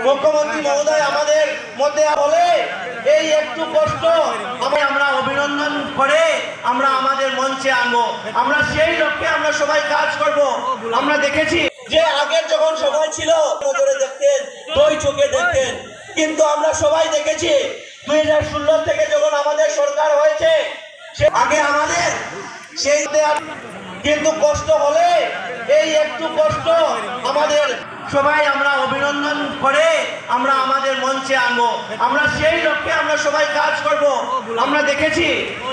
মুখ্যমন্ত্রী মহোদয় আমাদের মধ্যে বলে এই একটু কষ্ট আমরা অভিনন্দন করে আমরা আমাদের মঞ্চে আনবো। আমরা সেই লক্ষ্যে আমরা সবাই কাজ করব। আমরা দেখেছি যে আগের যখন সবাই ছিল নজরে দেখতেন, দুই চোখে দেখতেন, কিন্তু আমরা সবাই দেখেছি 2016 থেকে যখন আমাদের সরকার হয়েছে আগে আমাদের সেই কিন্তু কষ্ট হলে এই একটু কষ্ট আমাদের সবাই আমরা অভিনন্দন করে আমরা আমাদের মঞ্চে আনবো। আমরা সেই লক্ষ্যে আমরা সবাই কাজ করব। আমরা দেখেছি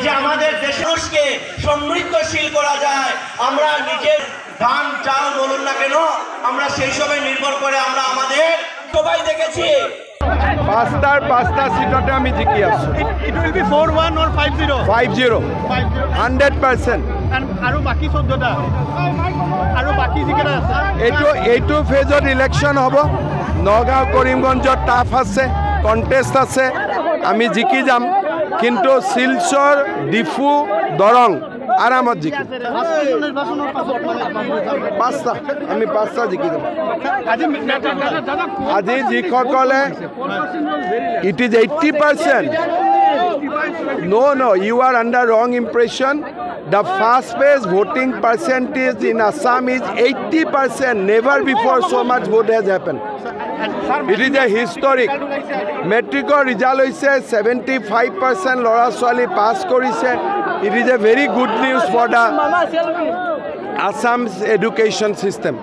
যে আমাদের দেশকে সমৃদ্ধশীল করা যায়। আমরা নিজের ধান চাল বলুন না কেন আমরা সেই সবে নির্ভর করে আমরা আমাদের সবাই দেখেছি পাঁচটা সিটতে আমি জিকি আছো। It will be 4-1 or 5-0. 5-0 100%। আৰু বাকি 14টা আৰু বাকি যিকেইটা আছে এইটো ফেজত ইলেকশ্যন হ'ব। নগাঁও কৰিমগঞ্জত টাফ আছে, কণ্টেষ্ট আছে, আমি জিকি যাম। কিন্তু শিলচৰ, ডিফু, দৰং আৰামত জিকিম। আমি পাঁচটা জিকি যাম। আজি যিসকলে it is 80%. No, you are under wrong impression. The fast pace voting percentage in Assam is 80%. Never before so much vote has happened. It is a historic. Metric result hoise 75% lora swali pass korise. It is a very good news for the Assam's education system.